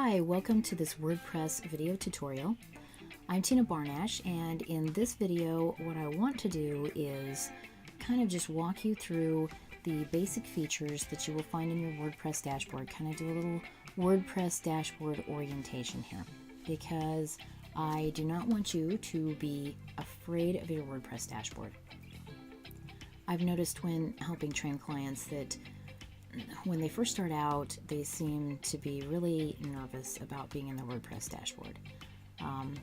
Hi, welcome to this WordPress video tutorial. I'm Tina Barnash, and in this video what I want to do is kind of just walk you through the basic features that you will find in your WordPress dashboard, kind of do a little WordPress dashboard orientation here, because I do not want you to be afraid of your WordPress dashboard. I've noticed when helping train clients that when they first start out, they seem to be really nervous about being in the WordPress dashboard.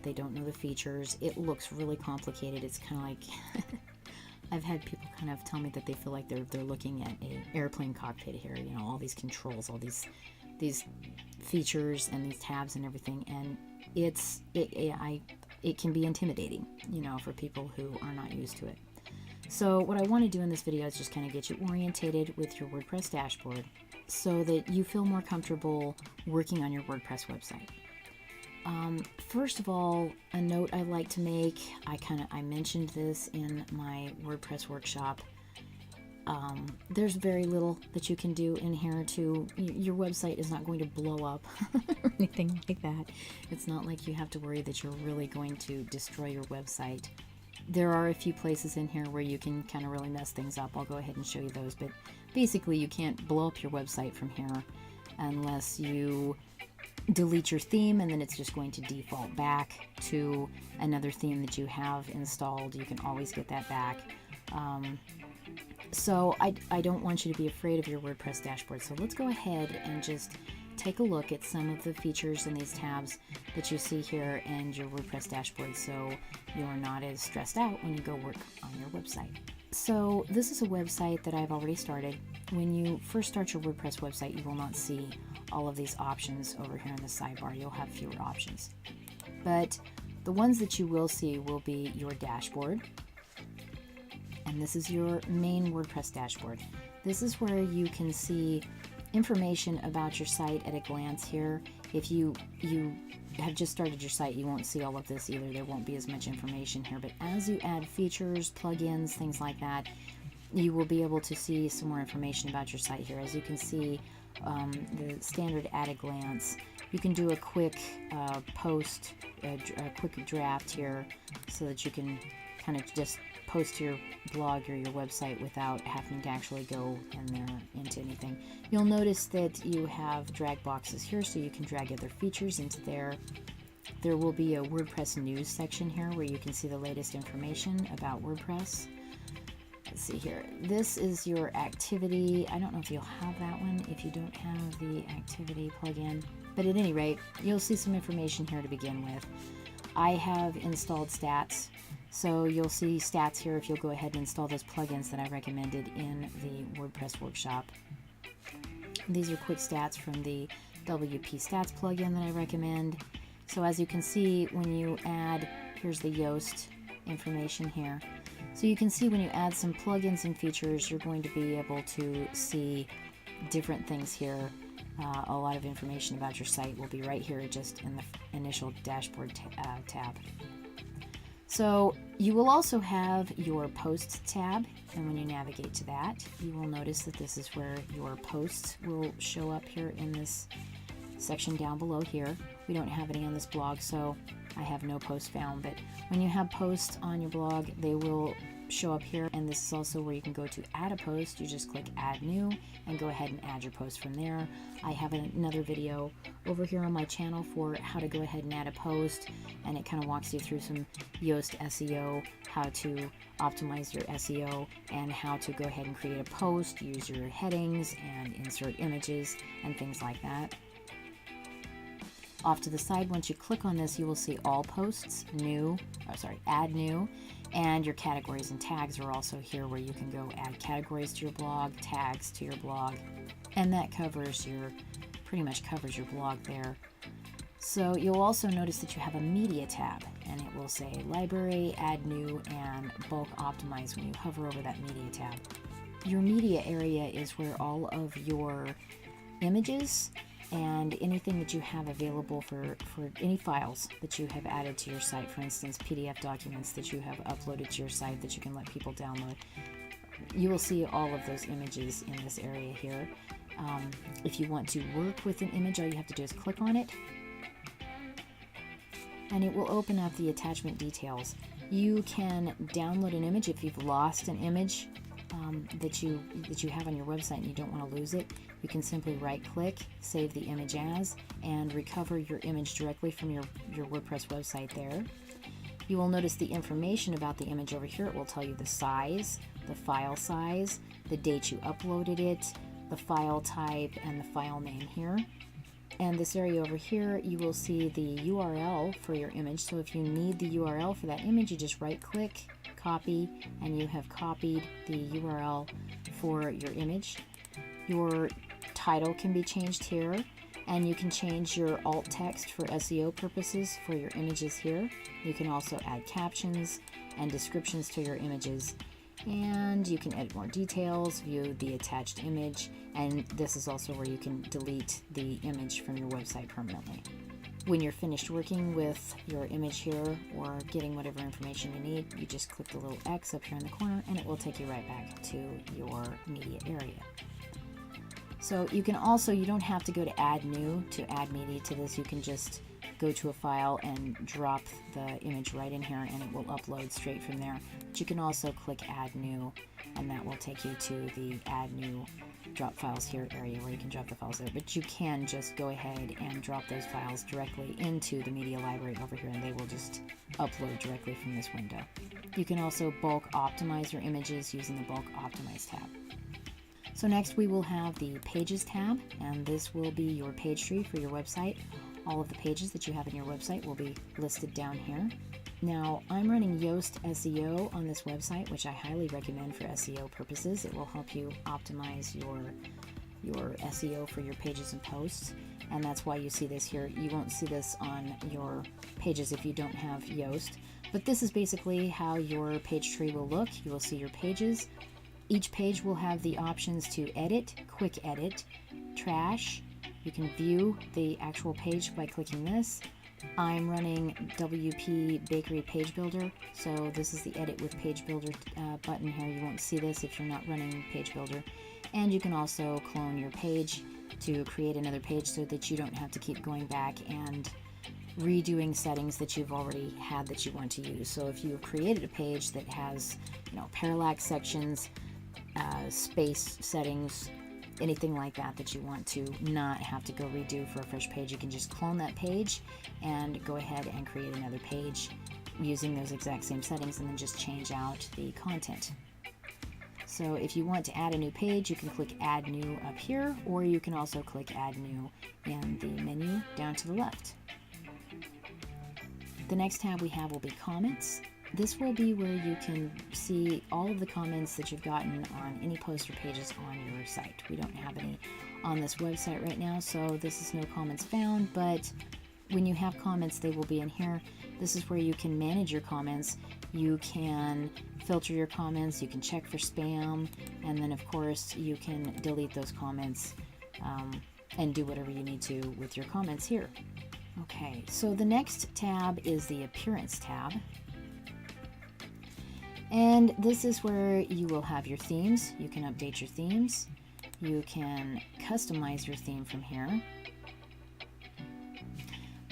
They don't know the features. It looks really complicated. It's kind of like I've had people kind of tell me that they feel like they're looking at an airplane cockpit here. You know, all these controls, all these features and these tabs and everything, and it can be intimidating, you know, for people who are not used to it. So what I want to do in this video is just kind of get you orientated with your WordPress dashboard so that you feel more comfortable working on your WordPress website. First of all, a note I'd like to make, I mentioned this in my WordPress workshop. There's very little that you can do in here your website is not going to blow up or anything like that. It's not like you have to worry that you're really going to destroy your website. There are a few places in here where you can kind of really mess things up. I'll go ahead and show you those, but basically you can't blow up your website from here unless you delete your theme, and then it's just going to default back to another theme that you have installed. You can always get that back. So I don't want you to be afraid of your WordPress dashboard. So let's go ahead and just take a look at some of the features in these tabs that you see here in your WordPress dashboard, so you're not as stressed out when you go work on your website. So this is a website that I've already started. When you first start your WordPress website, you will not see all of these options over here in the sidebar. You'll have fewer options. But the ones that you will see will be your dashboard. And this is your main WordPress dashboard. This is where you can see information about your site at a glance here. If you have just started your site, you won't see all of this either. There won't be as much information here, but as you add features, plugins, things like that, you will be able to see some more information about your site here. As you can see, the standard at a glance, you can do a quick post, a quick draft here, so that you can kind of just post to your blog or your website without having to actually go in there into anything. You'll notice that you have drag boxes here, so you can drag other features into there. There will be a WordPress news section here where you can see the latest information about WordPress. Let's see here. This is your activity. I don't know if you'll have that one if you don't have the activity plugin, but at any rate, you'll see some information here to begin with. I have installed stats, so you'll see stats here if you'll go ahead and install those plugins that I recommended in the WordPress workshop. These are quick stats from the WP Stats plugin that I recommend. So as you can see, when you add, here's the Yoast information here. So you can see when you add some plugins and features, you're going to be able to see different things here. A lot of information about your site will be right here just in the initial dashboard tab. So you will also have your posts tab, and when you navigate to that, you will notice that this is where your posts will show up here in this section down below here. We don't have any on this blog, so I have no posts found, but when you have posts on your blog, they will show up here, and this is also where you can go to add a post. You just click add new and go ahead and add your post from there. I have another video over here on my channel for how to go ahead and add a post, and it kind of walks you through some Yoast SEO, how to optimize your SEO, and how to go ahead and create a post, use your headings and insert images and things like that. Off to the side, once you click on this, you will see all posts, add new, and your categories and tags are also here where you can go add categories to your blog, tags to your blog, and that pretty much covers your blog there. So you'll also notice that you have a media tab, and it will say library, add new, and bulk optimize when you hover over that media tab. Your media area is where all of your images and anything that you have available for any files that you have added to your site, for instance, PDF documents that you have uploaded to your site that you can let people download. You will see all of those images in this area here. If you want to work with an image, all you have to do is click on it, and it will open up the attachment details. You can download an image if you've lost an image that you have on your website and you don't want to lose it. You can simply right-click, save the image as, and recover your image directly from your WordPress website there. You will notice the information about the image over here. It will tell you the size, the file size, the date you uploaded it, the file type, and the file name here. And this area over here, you will see the URL for your image. So if you need the URL for that image, you just right-click, copy, and you have copied the URL for your image. Your title can be changed here, and you can change your alt text for SEO purposes for your images here. You can also add captions and descriptions to your images, and you can edit more details, view the attached image, and this is also where you can delete the image from your website permanently. When you're finished working with your image here or getting whatever information you need, you just click the little X up here in the corner and it will take you right back to your media area. So you can also, you don't have to go to add new to add media to this. You can just go to a file and drop the image right in here and it will upload straight from there. But you can also click add new and that will take you to the add new drop files here area where you can drop the files there. But you can just go ahead and drop those files directly into the media library over here and they will just upload directly from this window. You can also bulk optimize your images using the bulk optimize tab. So next we will have the pages tab, and this will be your page tree for your website. All of the pages that you have in your website will be listed down here. Now I'm running Yoast SEO on this website, which I highly recommend for SEO purposes. It will help you optimize your SEO for your pages and posts, and that's why you see this here. You won't see this on your pages if you don't have Yoast, but this is basically how your page tree will look. You will see your pages. Each page will have the options to edit, quick edit, trash. You can view the actual page by clicking this. I'm running WP Bakery Page Builder, so this is the Edit with Page Builder button here. You won't see this if you're not running Page Builder. And you can also clone your page to create another page so that you don't have to keep going back and redoing settings that you've already had that you want to use. So if you've created a page that has, parallax sections, space settings, anything like that that you want to not have to go redo for a fresh page, you can just clone that page and go ahead and create another page using those exact same settings and then just change out the content. So if you want to add a new page, you can click add new up here, or you can also click add new in the menu down to the left. The next tab we have will be comments. This will be where you can see all of the comments that you've gotten on any post or pages on your site. We don't have any on this website right now, so this is no comments found, but when you have comments, they will be in here. This is where you can manage your comments. You can filter your comments, you can check for spam, and then of course you can delete those comments and do whatever you need to with your comments here. Okay, so the next tab is the Appearance tab. And this is where you will have your themes. You can update your themes. You can customize your theme from here.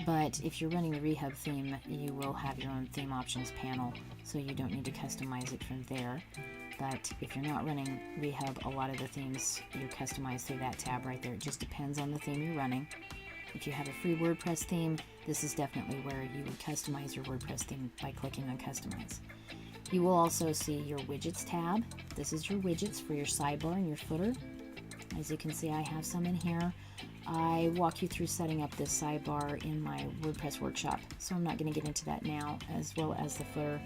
But if you're running the Rehab theme, you will have your own theme options panel, so you don't need to customize it from there. But if you're not running Rehab, a lot of the themes you're customized through that tab right there. It just depends on the theme you're running. If you have a free WordPress theme, this is definitely where you would customize your WordPress theme by clicking on Customize. You will also see your Widgets tab. This is your widgets for your sidebar and your footer. As you can see, I have some in here. I walk you through setting up this sidebar in my WordPress workshop, so I'm not going to get into that now, as well as the footer.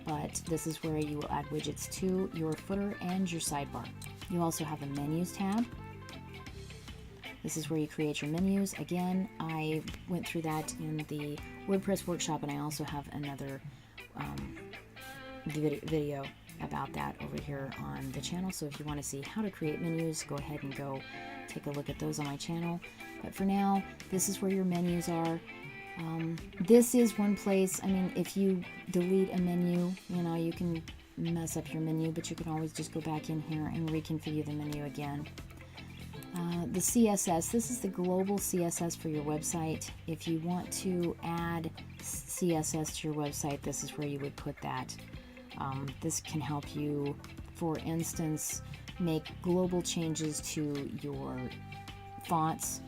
But this is where you will add widgets to your footer and your sidebar. You also have a Menus tab. This is where you create your menus. Again, I went through that in the WordPress workshop, and I also have another video about that over here on the channel. So if you want to see how to create menus, go ahead and go take a look at those on my channel. But for now, this is where your menus are. This is one place, if you delete a menu, you can mess up your menu, but you can always just go back in here and reconfigure the menu again. The CSS, this is the global CSS for your website. If you want to add CSS to your website, this is where you would put that. This can help you, for instance, make global changes to your fonts,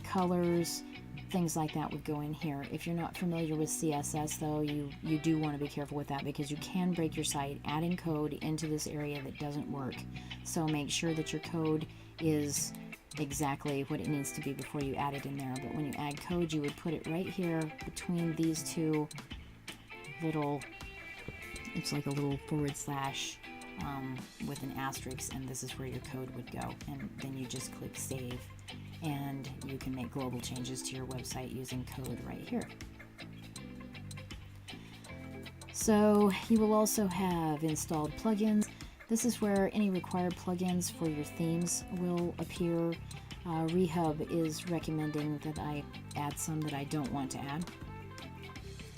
colors, things like that would go in here. If you're not familiar with CSS though, you do want to be careful with that, because you can break your site adding code into this area that doesn't work. So make sure that your code is exactly what it needs to be before you add it in there. But when you add code, you would put it right here between these two little, it's like a little forward slash with an asterisk, and this is where your code would go. And then you just click save, and you can make global changes to your website using code right here. So you will also have installed plugins. This is where any required plugins for your themes will appear. Rehub is recommending that I add some that I don't want to add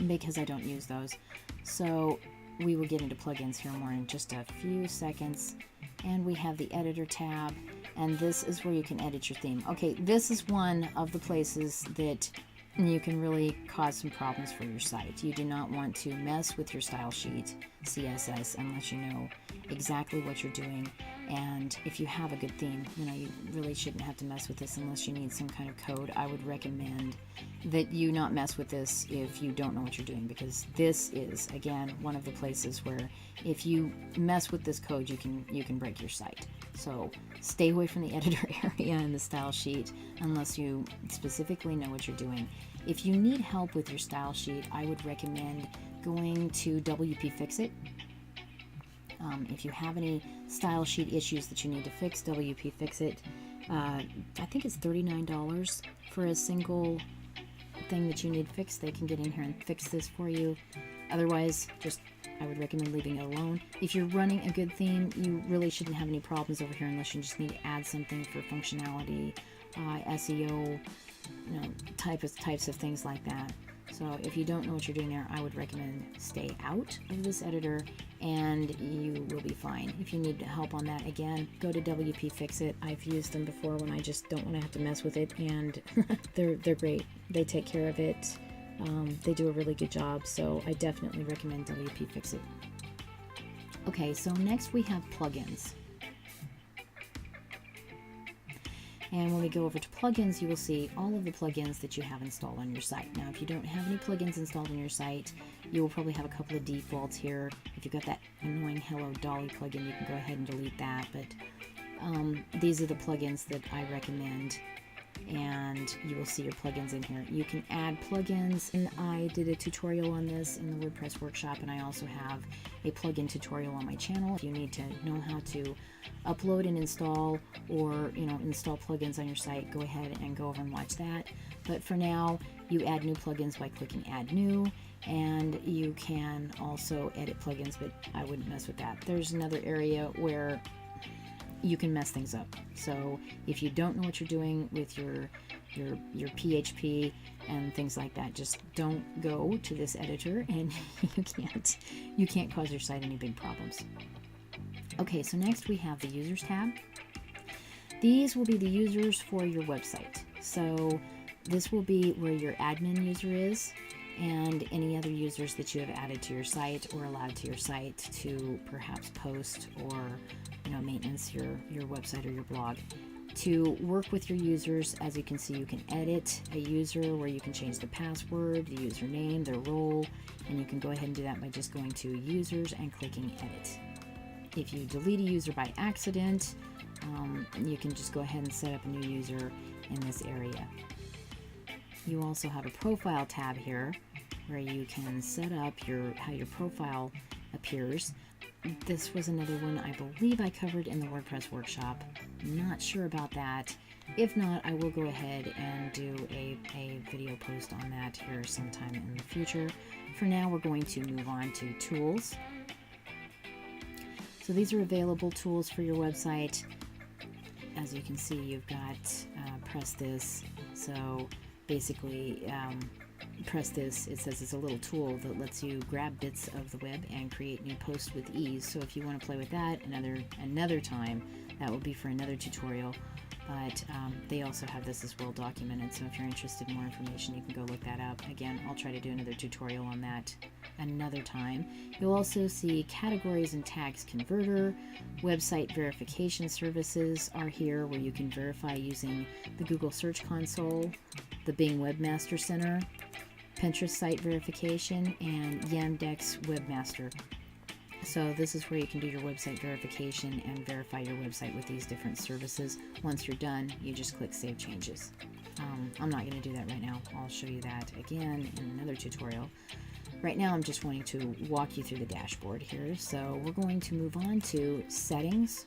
because I don't use those. So we will get into plugins here more in just a few seconds. And we have the editor tab, and this is where you can edit your theme. Okay, this is one of the places that you can really cause some problems for your site. You do not want to mess with your style sheet CSS unless you know exactly what you're doing. And if you have a good theme, you really shouldn't have to mess with this unless you need some kind of code. I would recommend that you not mess with this if you don't know what you're doing, because this is, again, one of the places where if you mess with this code, you can break your site. So stay away from the editor area and the style sheet unless you specifically know what you're doing. If you need help with your style sheet, I would recommend going to WP Fix-It. If you have any style sheet issues that you need to fix, WP Fix-It, I think it's $39 for a single thing that you need fixed. They can get in here and fix this for you. Otherwise, I would recommend leaving it alone. If you're running a good theme, you really shouldn't have any problems over here unless you just need to add something for functionality, SEO, types of things like that. So if you don't know what you're doing there, I would recommend stay out of this editor and you will be fine. If you need help on that, again, go to WP Fix-It. I've used them before when I just don't want to have to mess with it, and they're great. They take care of it. They do a really good job, so I definitely recommend WP Fix-It. Okay, so next we have plugins. And when we go over to plugins, you will see all of the plugins that you have installed on your site. Now, if you don't have any plugins installed on your site, you will probably have a couple of defaults here. If you've got that annoying Hello Dolly plugin, you can go ahead and delete that. But these are the plugins that I recommend, and you will see your plugins in here. You can add plugins, and I did a tutorial on this in the WordPress workshop, and I also have a plugin tutorial on my channel. If you need to know how to upload and install, or install plugins on your site, go ahead and go over and watch that. But for now, you add new plugins by clicking Add New, and you can also edit plugins, but I wouldn't mess with that. There's another area where you can mess things up. So if you don't know what you're doing with your PHP and things like that, just don't go to this editor, and you can't cause your site any big problems. Okay, so next we have the users tab. These will be the users for your website. So this will be where your admin user is, and any other users that you have added to your site or allowed to your site to perhaps post or maintenance your website or your blog. To work with your users, as you can see, you can edit a user where you can change the password, the username, their role, and you can go ahead and do that by just going to users and clicking edit. If you delete a user by accident, you can just go ahead and set up a new user in this area. You also have a profile tab here where you can set up how your profile appears. This was another one I believe I covered in the WordPress workshop. Not sure about that. If not, I will go ahead and do a video post on that here sometime in the future. For now, we're going to move on to tools. So these are available tools for your website. As you can see, you've got press this. So basically, press this. It says it's a little tool that lets you grab bits of the web and create new posts with ease. So if you want to play with that another time, that will be for another tutorial. but they also have this as well documented. So if you're interested in more information, you can go look that up. Again, I'll try to do another tutorial on that another time. You'll also see categories and tags converter. Website verification services are here, where you can verify using the Google Search Console, the Bing Webmaster Center, Pinterest site verification, and Yandex Webmaster. So this is where you can do your website verification and verify your website with these different services. Once you're done, you just click Save Changes. I'm not going to do that right now. I'll show you that again in another tutorial. Right now I'm just wanting to walk you through the dashboard here. So we're going to move on to Settings.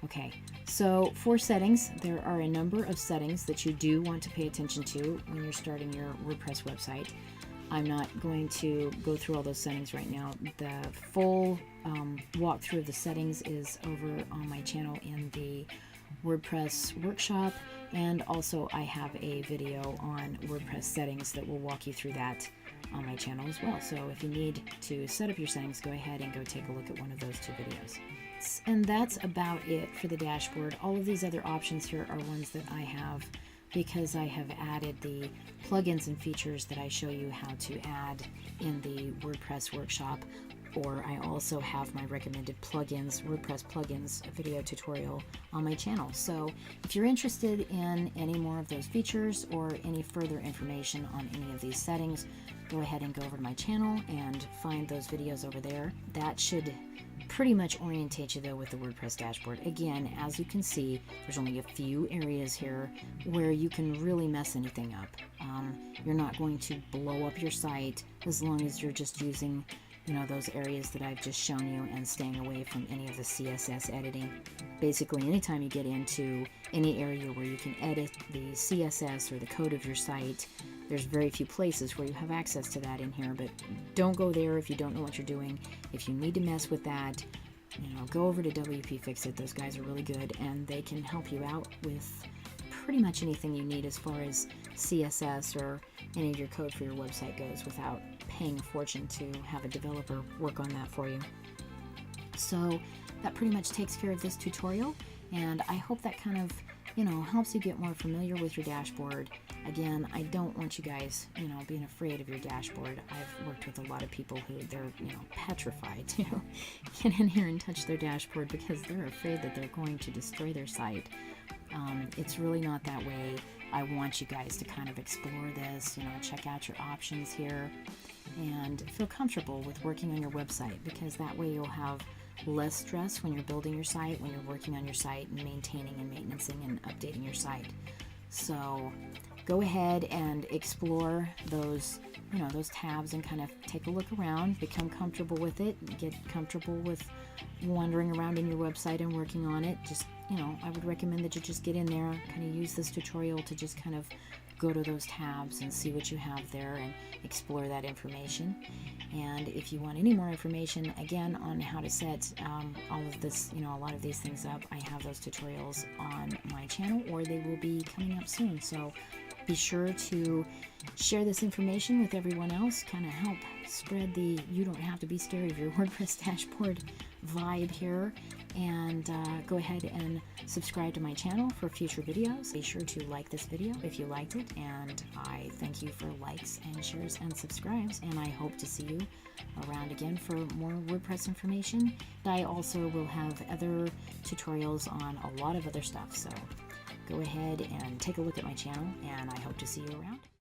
Okay, so for settings, there are a number of settings that you do want to pay attention to when you're starting your WordPress website. I'm not going to go through all those settings right now. The full walkthrough of the settings is over on my channel in the WordPress workshop, and also I have a video on WordPress settings that will walk you through that on my channel as well. So if you need to set up your settings, go ahead and go take a look at one of those two videos. And that's about it for the dashboard. All of these other options here are ones that I have because I have added the plugins and features that I show you how to add in the WordPress workshop, or I also have my recommended plugins, WordPress plugins video tutorial on my channel. So if you're interested in any more of those features or any further information on any of these settings, go ahead and go over to my channel and find those videos over there. That should pretty much orientate you though with the WordPress dashboard. Again, as you can see, there's only a few areas here where you can really mess anything up. You're not going to blow up your site as long as you're just using, you know, those areas that I've just shown you and staying away from any of the CSS editing. Basically, anytime you get into any area where you can edit the CSS or the code of your site, there's very few places where you have access to that in here, but don't go there if you don't know what you're doing. If you need to mess with that, you know, go over to WP Fix-It. Those guys are really good, and they can help you out with pretty much anything you need as far as CSS or any of your code for your website goes without paying a fortune to have a developer work on that for you. So that pretty much takes care of this tutorial, and I hope that kind of, you know, helps you get more familiar with your dashboard. Again, I don't want you guys, you know, being afraid of your dashboard. I've worked with a lot of people who they're, you know, petrified to get in here and touch their dashboard because they're afraid that they're going to destroy their site. It's really not that way. I want you guys to kind of explore this, you know, check out your options here and feel comfortable with working on your website, because that way you'll have less stress when you're building your site, when you're working on your site and maintaining and maintaining and updating your site. So go ahead and explore those, you know, those tabs and kind of take a look around, become comfortable with it, get comfortable with wandering around in your website and working on it. Just, you know, I would recommend that you just get in there, kind of use this tutorial to just kind of go to those tabs and see what you have there and explore that information. And if you want any more information, again, on how to set all of this, you know, a lot of these things up, I have those tutorials on my channel, or they will be coming up soon. So be sure to share this information with everyone else, kind of help spread the you don't have to be scared of your WordPress dashboard vibe here. And go ahead and subscribe to my channel for future videos. Be sure to like this video if you liked it, and I thank you for likes and shares and subscribes, and I hope to see you around again for more WordPress information. I also will have other tutorials on a lot of other stuff, so go ahead and take a look at my channel, and I hope to see you around.